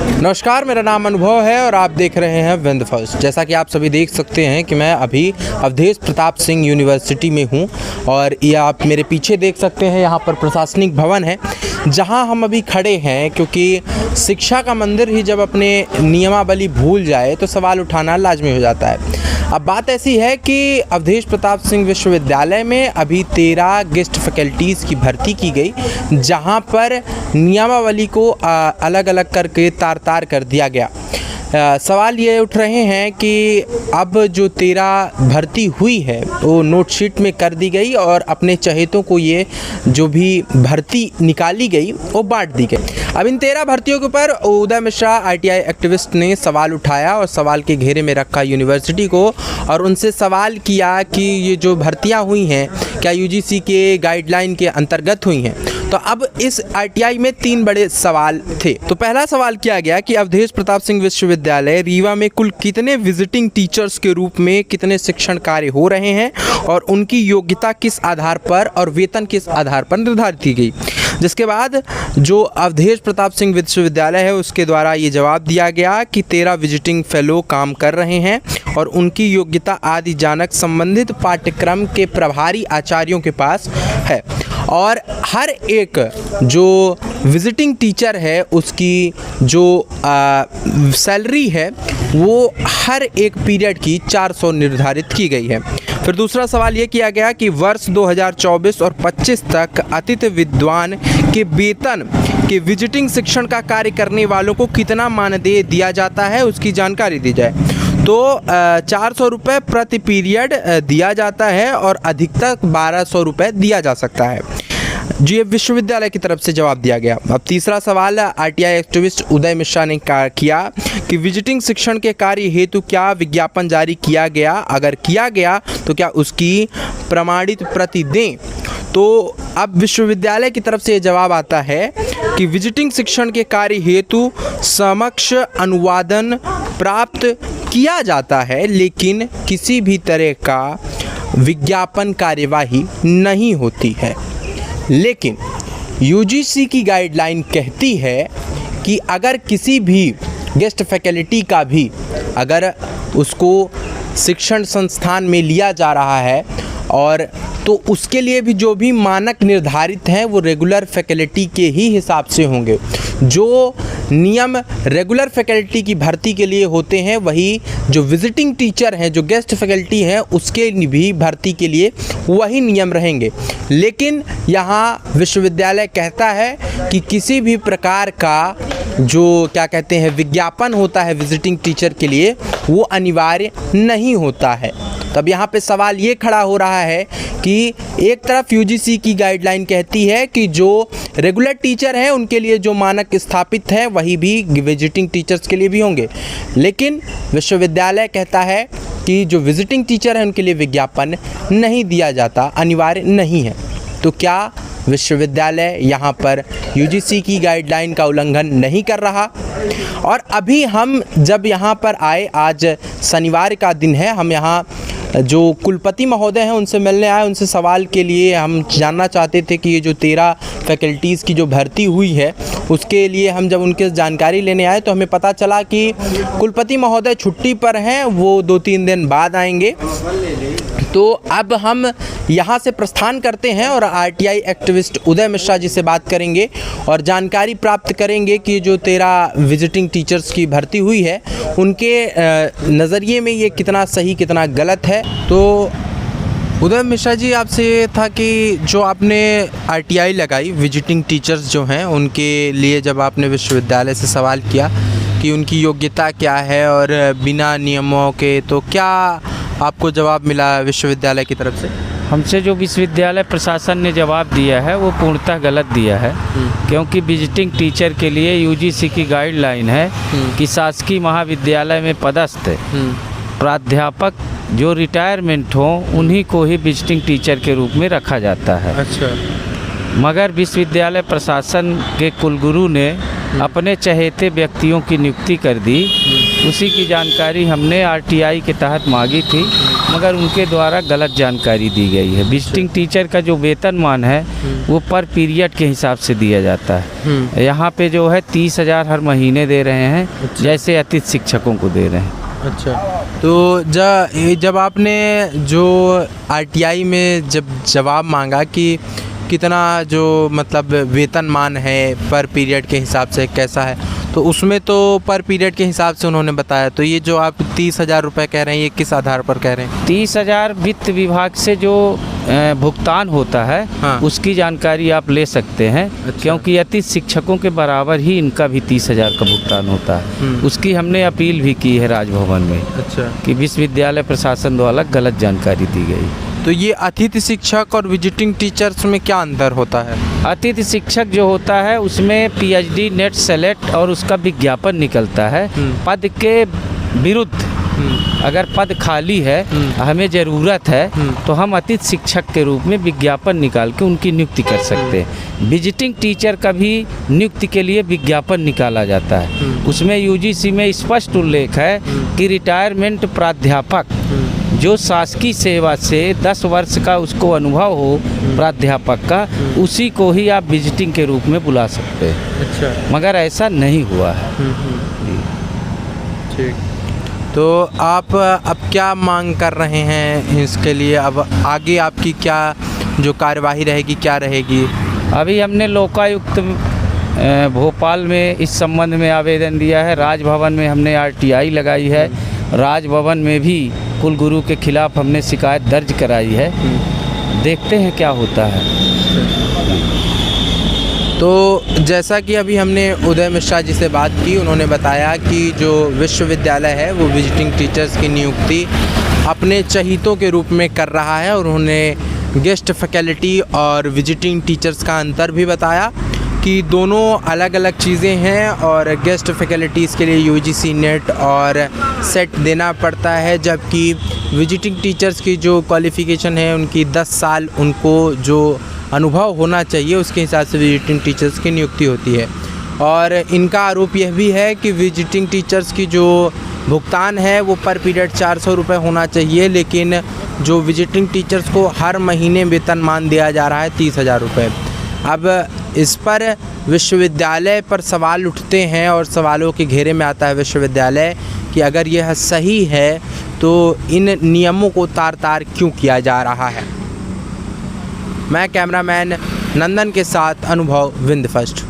नमस्कार, मेरा नाम अनुभव है और आप देख रहे हैं विंद फर्स्ट। जैसा कि आप सभी देख सकते हैं कि मैं अभी अवधेश प्रताप सिंह यूनिवर्सिटी में हूं और ये आप मेरे पीछे देख सकते हैं, यहाँ पर प्रशासनिक भवन है जहां हम अभी खड़े हैं। क्योंकि शिक्षा का मंदिर ही जब अपने नियमावली भूल जाए तो सवाल उठाना लाजमी हो जाता है। अब बात ऐसी है कि अवधेश प्रताप सिंह विश्वविद्यालय में अभी 13 गेस्ट फैकल्टीज़ की भर्ती की गई, जहां पर नियमावली को अलग अलग करके तार कर दिया गया। सवाल ये उठ रहे हैं कि अब जो 13 भर्ती हुई है वो नोटशीट में कर दी गई और अपने चहेतों को ये जो भी भर्ती निकाली गई वो बांट दी गई। अब इन 13 भर्तियों के ऊपर उदय मिश्रा आईटीआई एक्टिविस्ट ने सवाल उठाया और सवाल के घेरे में रखा यूनिवर्सिटी को और उनसे सवाल किया कि ये जो भर्तियां हुई हैं क्या यूजीसी के गाइडलाइन के अंतर्गत हुई हैं। तो अब इस आईटीआई में 3 बड़े सवाल थे। तो पहला सवाल किया गया कि अवधेश प्रताप सिंह विश्वविद्यालय रीवा में कुल कितने विजिटिंग टीचर्स के रूप में कितने शिक्षण कार्य हो रहे हैं और उनकी योग्यता किस आधार पर और वेतन किस आधार पर निर्धारित की गई। जिसके बाद जो अवधेश प्रताप सिंह विश्वविद्यालय है उसके द्वारा ये जवाब दिया गया कि 13 विजिटिंग फेलो काम कर रहे हैं और उनकी योग्यता आदि जानक संबंधित पाठ्यक्रम के प्रभारी आचार्यों के पास है और हर एक जो विजिटिंग टीचर है उसकी जो सैलरी है वो हर एक पीरियड की 400 निर्धारित की गई है। फिर दूसरा सवाल ये किया गया कि वर्ष 2024 और 25 तक अतिथि विद्वान के वेतन के विजिटिंग शिक्षण का कार्य करने वालों को कितना मानदेय दिया जाता है उसकी जानकारी दी जाए। तो 400 रुपये प्रति पीरियड दिया जाता है और अधिकतम 1200 रुपये दिया जा सकता है। जी विश्वविद्यालय की तरफ से जवाब दिया गया। अब तीसरा सवाल आरटीआई एक्टिविस्ट उदय मिश्रा ने किया कि विजिटिंग शिक्षण के कार्य हेतु क्या विज्ञापन जारी किया गया, अगर किया गया तो क्या उसकी प्रमाणित प्रति दें। तो अब विश्वविद्यालय की तरफ से ये जवाब आता है कि विजिटिंग शिक्षण के कार्य हेतु समक्ष अनुवादन प्राप्त किया जाता है लेकिन किसी भी तरह का विज्ञापन कार्यवाही नहीं होती है। लेकिन यूजीसी की गाइडलाइन कहती है कि अगर किसी भी गेस्ट फैकल्टी का भी अगर उसको शिक्षण संस्थान में लिया जा रहा है और तो उसके लिए भी जो भी मानक निर्धारित हैं वो रेगुलर फैकल्टी के ही हिसाब से होंगे। जो नियम रेगुलर फैकल्टी की भर्ती के लिए होते हैं वही जो विजिटिंग टीचर हैं जो गेस्ट फैकल्टी हैं उसके भी भर्ती के लिए वही नियम रहेंगे। लेकिन यहाँ विश्वविद्यालय कहता है कि किसी भी प्रकार का जो क्या कहते हैं विज्ञापन होता है विजिटिंग टीचर के लिए वो अनिवार्य नहीं होता है। तब यहाँ पे सवाल ये खड़ा हो रहा है कि एक तरफ यूजीसी की गाइडलाइन कहती है कि जो रेगुलर टीचर हैं उनके लिए जो मानक स्थापित है वही भी विजिटिंग टीचर्स के लिए भी होंगे, लेकिन विश्वविद्यालय कहता है कि जो विजिटिंग टीचर हैं उनके लिए विज्ञापन नहीं दिया जाता, अनिवार्य नहीं है। तो क्या विश्वविद्यालय यहाँ पर यूजीसी की गाइडलाइन का उल्लंघन नहीं कर रहा? और अभी हम जब यहाँ पर आए, आज शनिवार का दिन है, हम यहाँ जो कुलपति महोदय हैं उनसे मिलने आए, उनसे सवाल के लिए हम जानना चाहते थे कि ये जो 13 फैकल्टीज़ की जो भर्ती हुई है उसके लिए हम जब उनके जानकारी लेने आए तो हमें पता चला कि कुलपति महोदय छुट्टी पर हैं, वो 2-3 दिन बाद आएंगे। तो अब हम यहाँ से प्रस्थान करते हैं और आरटीआई एक्टिविस्ट उदय मिश्रा जी से बात करेंगे और जानकारी प्राप्त करेंगे कि जो 13 विजिटिंग टीचर्स की भर्ती हुई है उनके नज़रिए में ये कितना सही कितना गलत है। तो उदय मिश्रा जी, आपसे ये था कि जो आपने आरटीआई लगाई विजिटिंग टीचर्स जो हैं उनके लिए जब आपने विश्वविद्यालय से सवाल किया कि उनकी योग्यता क्या है और बिना नियमों के, तो क्या आपको जवाब मिला विश्वविद्यालय की तरफ से? हमसे जो विश्वविद्यालय प्रशासन ने जवाब दिया है वो पूर्णतः गलत दिया है, क्योंकि विजिटिंग टीचर के लिए यूजीसी की गाइडलाइन है कि शासकीय महाविद्यालय में पदस्थ प्राध्यापक जो रिटायरमेंट हो उन्हीं को ही विजिटिंग टीचर के रूप में रखा जाता है। अच्छा। मगर विश्वविद्यालय प्रशासन के कुलगुरु ने अपने चहेते व्यक्तियों की नियुक्ति कर दी। उसी की जानकारी हमने आरटीआई के तहत मांगी थी, मगर उनके द्वारा गलत जानकारी दी गई है। विजिटिंग टीचर का जो वेतनमान है वो पर पीरियड के हिसाब से दिया जाता है। यहाँ पे जो है 30,000 हर महीने दे रहे हैं, जैसे अतिथि शिक्षकों को दे रहे हैं। अच्छा, तो जब आपने जो आरटीआई में जब जवाब मांगा कि कितना जो मतलब वेतनमान है पर पीरियड के हिसाब से कैसा है, तो उसमें तो पर पीरियड के हिसाब से उन्होंने बताया। तो ये जो आप 30,000 रुपये कह रहे हैं, ये किस आधार पर कह रहे हैं? 30,000 वित्त विभाग से जो भुगतान होता है, हाँ। उसकी जानकारी आप ले सकते हैं। अच्छा। क्योंकि अतिथि शिक्षकों के बराबर ही इनका भी 30,000 का भुगतान होता है। उसकी हमने अपील भी की है राजभवन में। अच्छा, कि विश्वविद्यालय प्रशासन द्वारा गलत जानकारी दी गई। तो ये अतिथि शिक्षक और विजिटिंग टीचर्स में क्या अंतर होता है? अतिथि शिक्षक जो होता है उसमें पीएचडी नेट सेलेक्ट और उसका विज्ञापन निकलता है। पद के विरुद्ध अगर पद खाली है, हमें ज़रूरत है, तो हम अतिथि शिक्षक के रूप में विज्ञापन निकाल के उनकी नियुक्ति कर सकते हैं। विजिटिंग टीचर का भी नियुक्ति के लिए विज्ञापन निकाला जाता है। उसमें यूजीसी में स्पष्ट उल्लेख है कि रिटायरमेंट प्राध्यापक जो शासकीय सेवा से 10 वर्ष का उसको अनुभव हो प्राध्यापक का, उसी को ही आप विजिटिंग के रूप में बुला सकते हैं। अच्छा, मगर ऐसा नहीं हुआ है। ठीक, तो आप अब क्या मांग कर रहे हैं इसके लिए? अब आगे आपकी क्या जो कार्यवाही रहेगी, क्या रहेगी? अभी हमने लोकायुक्त भोपाल में इस संबंध में आवेदन दिया है। राजभवन में हमने आरटीआई लगाई है। राजभवन में भी कुलगुरु के खिलाफ हमने शिकायत दर्ज कराई है। देखते हैं क्या होता है। तो जैसा कि अभी हमने उदय मिश्रा जी से बात की, उन्होंने बताया कि जो विश्वविद्यालय है वो विजिटिंग टीचर्स की नियुक्ति अपने चहीतों के रूप में कर रहा है, और उन्होंने गेस्ट फैकल्टी और विजिटिंग टीचर्स का अंतर भी बताया कि दोनों अलग अलग चीज़ें हैं, और गेस्ट फैकल्टीज़ के लिए यूजीसी नेट और सेट देना पड़ता है, जबकि विजिटिंग टीचर्स की जो क्वालिफ़िकेशन है उनकी 10 साल उनको जो अनुभव होना चाहिए उसके हिसाब से विजिटिंग टीचर्स की नियुक्ति होती है। और इनका आरोप यह भी है कि विजिटिंग टीचर्स की जो भुगतान है वो पर पीरियड 400 रुपये होना चाहिए, लेकिन जो विजिटिंग टीचर्स को हर महीने वेतनमान दिया जा रहा है 30,000 रुपये। अब इस पर विश्वविद्यालय पर सवाल उठते हैं, और सवालों के घेरे में आता है विश्वविद्यालय कि अगर यह सही है तो इन नियमों को तार तार क्यों किया जा रहा है। मैं कैमरामैन नंदन के साथ अनुभव, विंध्य फर्स्ट।